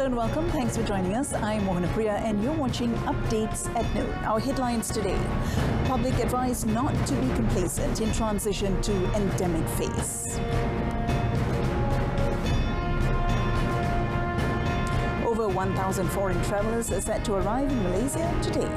Hello and welcome. Thanks for joining us. I'm Mohanapriya and you're watching Updates at Noon. Our headlines today. Public advised not to be complacent in transition to endemic phase. Over 1,000 foreign travellers are set to arrive in Malaysia today.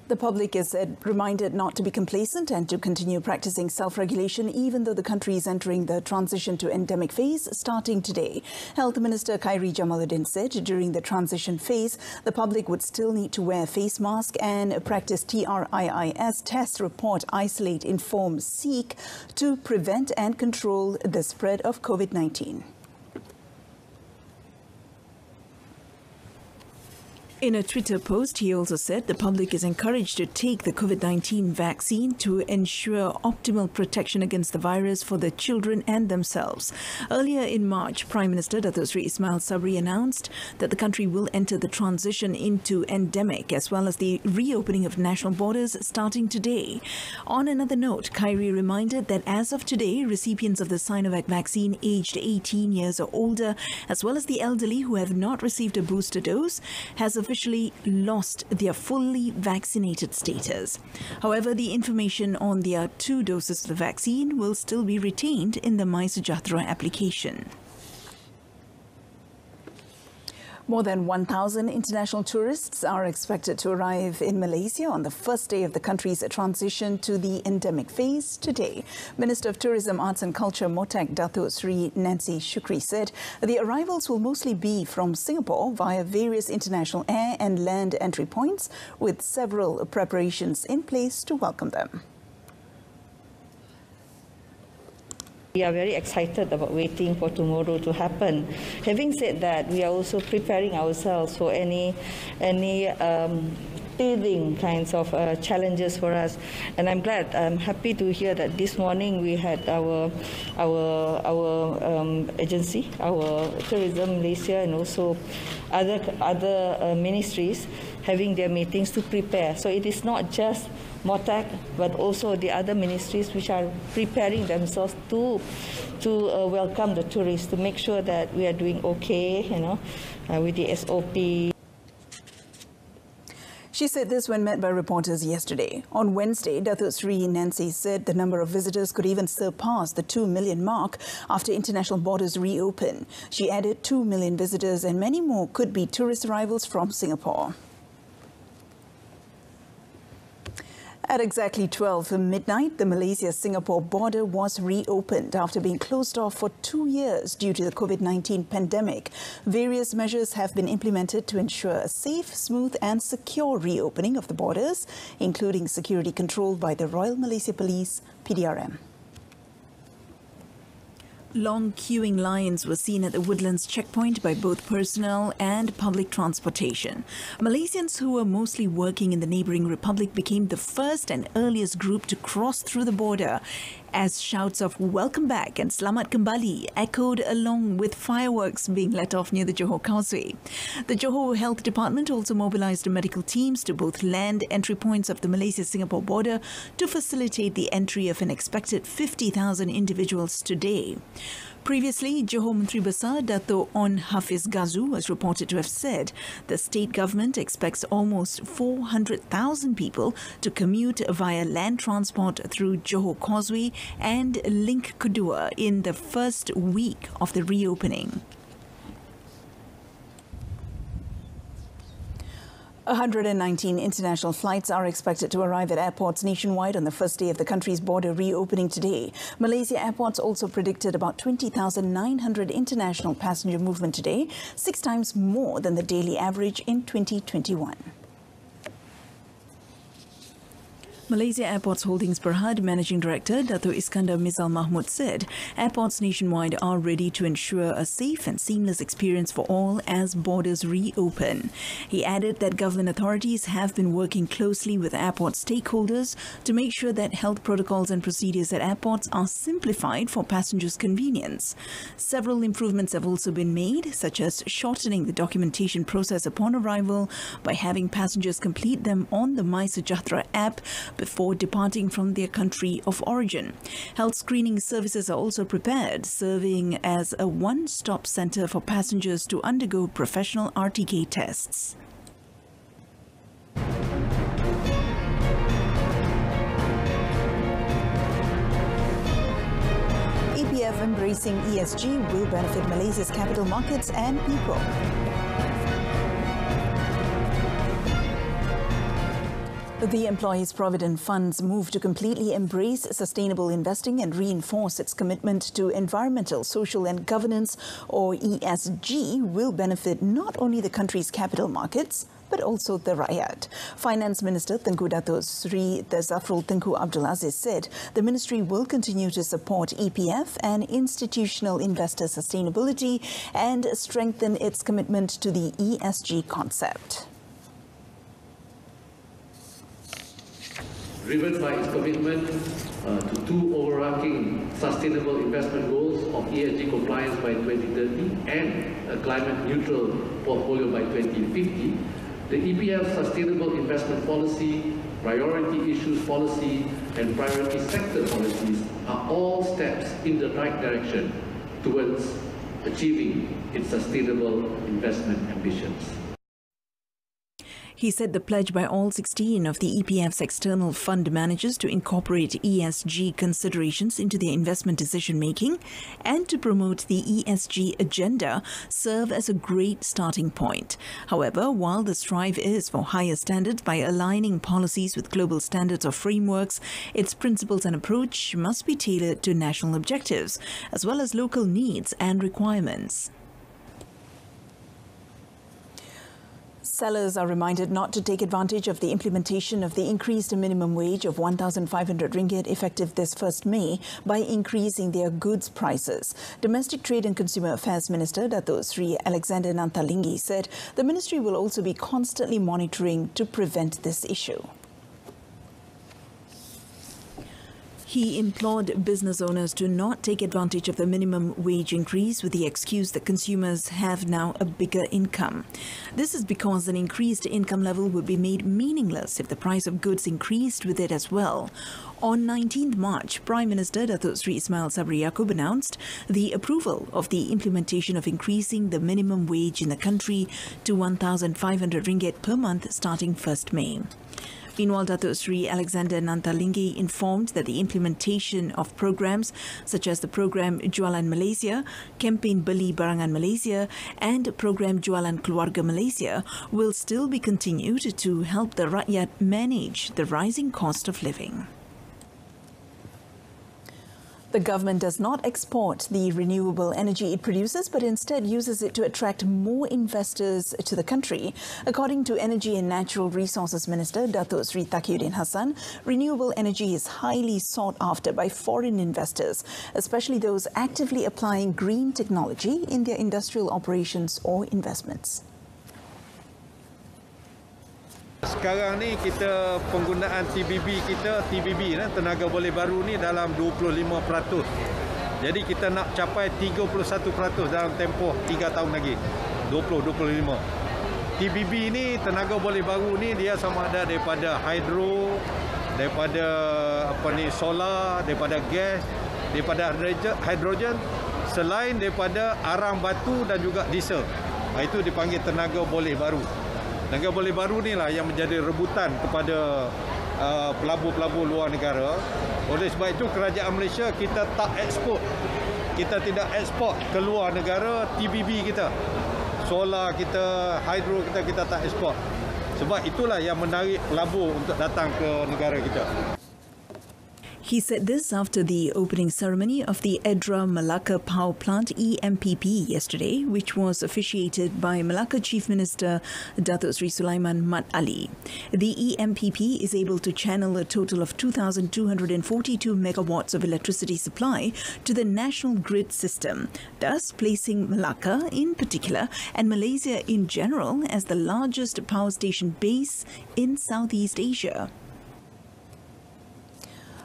The public is reminded not to be complacent and to continue practicing self-regulation even though the country is entering the transition to endemic phase starting today. Health Minister Khairi Jamaluddin said during the transition phase, the public would still need to wear face mask and practice TRIIS, test, report, isolate, inform, seek to prevent and control the spread of COVID-19. In a Twitter post, he also said the public is encouraged to take the COVID-19 vaccine to ensure optimal protection against the virus for the children and themselves. Earlier in March, Prime Minister Datuk Sri Ismail Sabri announced that the country will enter the transition into endemic as well as the reopening of national borders starting today. On another note, Khairi reminded that as of today, recipients of the Sinovac vaccine aged 18 years or older, as well as the elderly who have not received a booster dose, has officially lost their fully vaccinated status. However, the information on their 2 doses of the vaccine will still be retained in the MySejahtera application. More than 1,000 international tourists are expected to arrive in Malaysia on the first day of the country's transition to the endemic phase today. Minister of Tourism, Arts and Culture, Motak Datuk Sri Nancy Shukri said the arrivals will mostly be from Singapore via various international air and land entry points, with several preparations in place to welcome them. We are very excited about waiting for tomorrow to happen. Having said that, we are also preparing ourselves for any teething kinds of challenges for us. And I'm happy to hear that this morning we had our agency, our Tourism Malaysia, and also other ministries having their meetings to prepare. So it is not just MOTAC, but also the other ministries which are preparing themselves to welcome the tourists, to make sure that we are doing okay, with the SOP. She said this when met by reporters yesterday. On Wednesday, Datuk Sri Nancy said the number of visitors could even surpass the 2 million mark after international borders reopen. She added 2 million visitors and many more could be tourist arrivals from Singapore. At exactly 12 midnight, the Malaysia-Singapore border was reopened after being closed off for 2 years due to the COVID-19 pandemic. Various measures have been implemented to ensure a safe, smooth and secure reopening of the borders, including security controlled by the Royal Malaysia Police, PDRM. Long queuing lines were seen at the Woodlands checkpoint by both personnel and public transportation. Malaysians who were mostly working in the neighbouring republic became the first and earliest group to cross through the border, as shouts of "Welcome back" and "Selamat kembali" echoed along with fireworks being let off near the Johor Causeway. The Johor Health Department also mobilised medical teams to both land entry points of the Malaysia-Singapore border to facilitate the entry of an expected 50,000 individuals today. Previously, Johor Menteri Besar Dato' On Hafiz Gazu was reported to have said the state government expects almost 400,000 people to commute via land transport through Johor Causeway and Link Kedua in the first week of the reopening. 119 international flights are expected to arrive at airports nationwide on the first day of the country's border reopening today. Malaysia airports also predicted about 20,900 international passenger movement today, 6 times more than the daily average in 2021. Malaysia Airports Holdings Berhad Managing Director Dato' Iskandar Mizal Mahmud said airports nationwide are ready to ensure a safe and seamless experience for all as borders reopen. He added that government authorities have been working closely with airport stakeholders to make sure that health protocols and procedures at airports are simplified for passengers' convenience. Several improvements have also been made, such as shortening the documentation process upon arrival by having passengers complete them on the My Sejahtera app before departing from their country of origin. Health screening services are also prepared, serving as a one-stop center for passengers to undergo professional RTK tests. EPF embracing ESG will benefit Malaysia's capital markets and people. The Employees Provident Fund's move to completely embrace sustainable investing and reinforce its commitment to environmental, social and governance, or ESG, will benefit not only the country's capital markets, but also the rakyat. Finance Minister Tengku Dato' Sri Zafrul Tengku Abdul Aziz said the ministry will continue to support EPF and institutional investor sustainability and strengthen its commitment to the ESG concept. Driven by its commitment to two overarching sustainable investment goals of ESG compliance by 2030 and a climate-neutral portfolio by 2050, the EPF Sustainable Investment Policy, Priority Issues Policy and Priority Sector Policies are all steps in the right direction towards achieving its sustainable investment ambitions. He said the pledge by all 16 of the EPF's external fund managers to incorporate ESG considerations into their investment decision-making and to promote the ESG agenda serve as a great starting point. However, while the strive is for higher standards by aligning policies with global standards or frameworks, its principles and approach must be tailored to national objectives, as well as local needs and requirements. Sellers are reminded not to take advantage of the implementation of the increased minimum wage of 1,500 ringgit effective this 1st May by increasing their goods prices. Domestic Trade and Consumer Affairs Minister Dato' Sri Alexander Nantalingi said the ministry will also be constantly monitoring to prevent this issue. He implored business owners to not take advantage of the minimum wage increase with the excuse that consumers have now a bigger income. This is because an increased income level would be made meaningless if the price of goods increased with it as well. On 19th March, Prime Minister Dato' Sri Ismail Sabri Yaakob announced the approval of the implementation of increasing the minimum wage in the country to 1,500 ringgit per month starting 1st May. Meanwhile, Dato' Sri Alexander Nantalingi informed that the implementation of programs such as the program Jualan Malaysia, campaign Beli Barangan Malaysia and program Jualan Keluarga Malaysia will still be continued to help the rakyat manage the rising cost of living. The government does not export the renewable energy it produces, but instead uses it to attract more investors to the country. According to Energy and Natural Resources Minister Dato' Sri Taqiyuddin Hassan, renewable energy is highly sought after by foreign investors, especially those actively applying green technology in their industrial operations or investments. Sekarang ni kita penggunaan TBB kita, tenaga boleh baru ni dalam 25%. Jadi kita nak capai 31% dalam tempoh 3 tahun lagi. 20-25. TBB ni, tenaga boleh baru ni, dia sama ada daripada hidro, daripada solar, daripada gas, daripada hidrogen, selain daripada arang batu dan juga diesel. Itu dipanggil tenaga boleh baru. Tenaga boleh baru ni lah yang menjadi rebutan kepada pelabur-pelabur luar negara. Oleh sebab itu kerajaan Malaysia kita tak ekspor. Kita tidak ekspor ke luar negara TBB kita. Solar kita, hidro kita tak ekspor. Sebab itulah yang menarik pelabur untuk datang ke negara kita. He said this after the opening ceremony of the Edra Malacca Power Plant EMPP yesterday, which was officiated by Malacca Chief Minister Datuk Sri Sulaiman Mat Ali. The EMPP is able to channel a total of 2,242 megawatts of electricity supply to the national grid system, thus placing Malacca in particular and Malaysia in general as the largest power station base in Southeast Asia.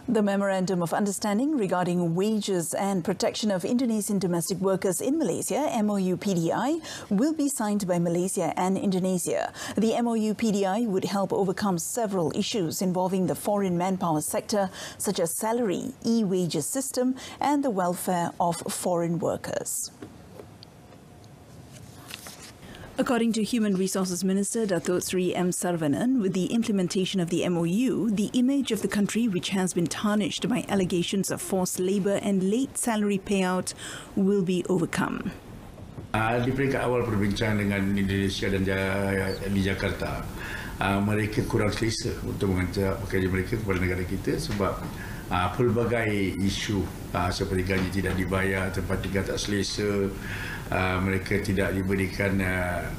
The Memorandum of Understanding regarding wages and protection of Indonesian domestic workers in Malaysia, MOU-PDI, will be signed by Malaysia and Indonesia. The MOU-PDI would help overcome several issues involving the foreign manpower sector, such as salary, e-wages system, and the welfare of foreign workers. According to Human Resources Minister Datuk Sri M. Saravanan, with the implementation of the MOU, the image of the country, which has been tarnished by allegations of forced labour and late salary payout, will be overcome. Di peringkat awal perbincangan dengan Indonesia dan di Jakarta, mereka kurang selesa untuk menghantar pekerja mereka kepada negara kita sebab pelbagai isu seperti gaji tidak dibayar, tempat tinggal tak selesa, mereka tidak diberikan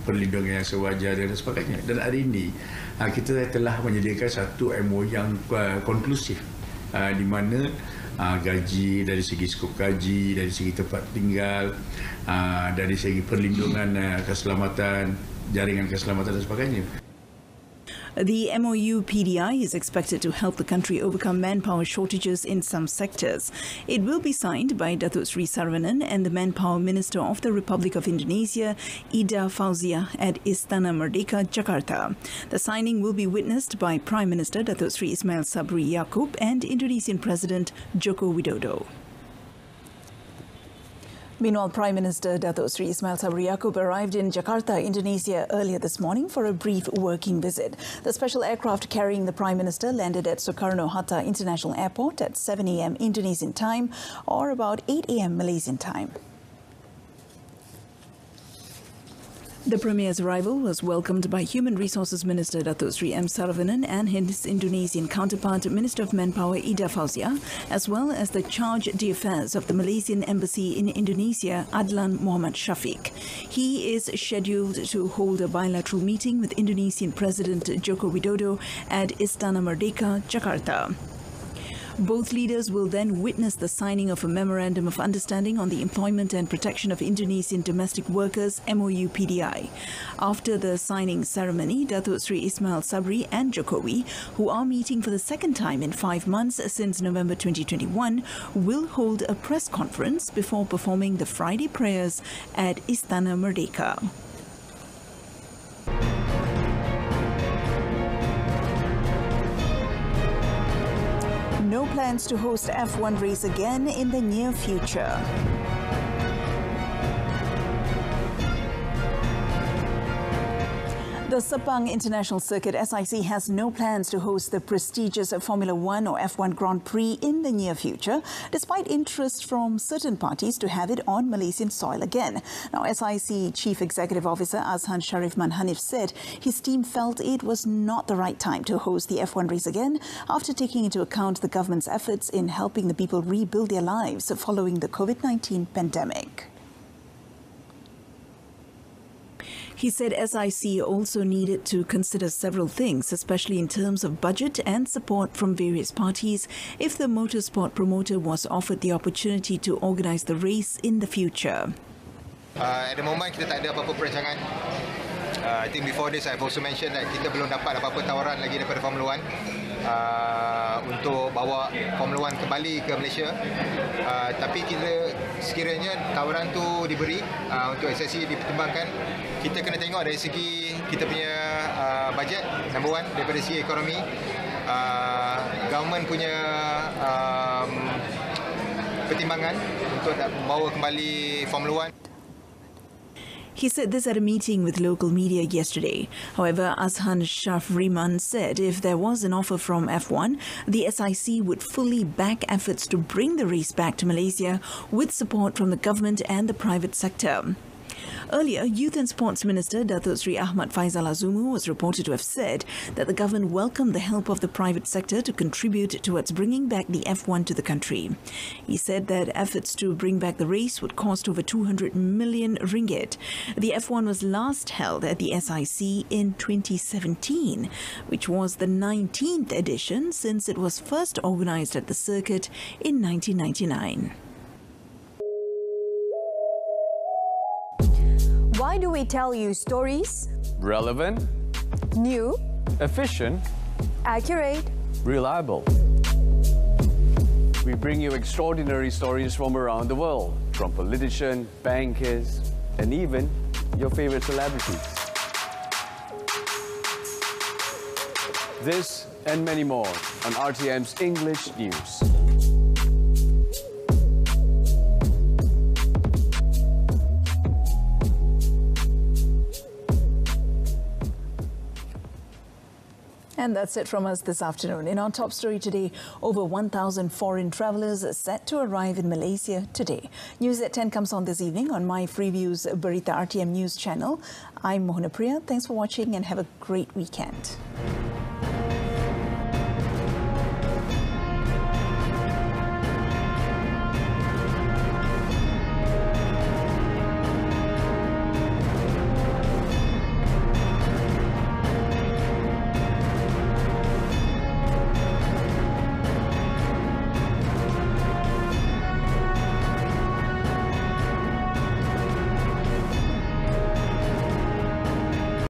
perlindungan yang sewajar dan sebagainya. Dan hari ini kita telah menyediakan satu MOU yang konklusif di mana gaji, dari segi skop gaji, dari segi tempat tinggal, dari segi perlindungan keselamatan, jaringan keselamatan dan sebagainya. The MOU-PDI is expected to help the country overcome manpower shortages in some sectors. It will be signed by Datuk Sri Saravanan and the Manpower Minister of the Republic of Indonesia, Ida Fauzia, at Istana Merdeka, Jakarta. The signing will be witnessed by Prime Minister Datuk Sri Ismail Sabri Yaakob and Indonesian President Joko Widodo. Meanwhile, Prime Minister Datuk Sri Ismail Sabri Yaakob arrived in Jakarta, Indonesia earlier this morning for a brief working visit. The special aircraft carrying the Prime Minister landed at Soekarno-Hatta International Airport at 7 a.m. Indonesian time or about 8 a.m. Malaysian time. The Premier's arrival was welcomed by Human Resources Minister Datuk Sri M. Saravanan and his Indonesian counterpart, Minister of Manpower Ida Fauzia, as well as the Charge d'Affaires of the Malaysian Embassy in Indonesia, Adlan Muhammad Shafiq. He is scheduled to hold a bilateral meeting with Indonesian President Joko Widodo at Istana Merdeka, Jakarta. Both leaders will then witness the signing of a Memorandum of Understanding on the Employment and Protection of Indonesian Domestic Workers, MOU-PDI. After the signing ceremony, Datuk Sri Ismail Sabri and Jokowi, who are meeting for the second time in 5 months since November 2021, will hold a press conference before performing the Friday prayers at Istana Merdeka. No plans to host F1 race again in the near future. The Sepang International Circuit SIC has no plans to host the prestigious Formula 1 or F1 Grand Prix in the near future, despite interest from certain parties to have it on Malaysian soil again. Now, SIC Chief Executive Officer Azhan Sharif Manhanif said his team felt it was not the right time to host the F1 race again after taking into account the government's efforts in helping the people rebuild their lives following the COVID-19 pandemic. He said SIC also needed to consider several things, especially in terms of budget and support from various parties, if the motorsport promoter was offered the opportunity to organise the race in the future. At the moment, kita tak ada apa-apa perancangan. I think before this, I've also mentioned that kita belum dapat apa-apa tawaran lagi daripada Formula 1 untuk bawa Formula 1 kembali ke Malaysia. Tapi kita sekiranya tawaran tu diberi untuk SSC dipertimbangkan, kita kena tengok dari segi kita punya bajet, number one, daripada segi ekonomi. Government punya pertimbangan untuk membawa kembali Formula 1. He said this at a meeting with local media yesterday. However, Azhan Shafriman said if there was an offer from F1, the SIC would fully back efforts to bring the race back to Malaysia with support from the government and the private sector. Earlier, Youth and Sports Minister Datuk Sri Ahmad Faizal Azumu was reported to have said that the government welcomed the help of the private sector to contribute towards bringing back the F1 to the country. He said that efforts to bring back the race would cost over 200 million ringgit. The F1 was last held at the SIC in 2017, which was the 19th edition since it was first organized at the circuit in 1999. Why do we tell you stories? Relevant, New, efficient, accurate. reliable. We bring you extraordinary stories from around the world, from politicians, bankers, and even your favorite celebrities. This and many more on RTM's English News. And that's it from us this afternoon. In our top story today, over 1,000 foreign travellers are set to arrive in Malaysia today. News at 10 comes on this evening on my Freeview's Berita RTM News channel. I'm Mohana Priya. Thanks for watching and have a great weekend.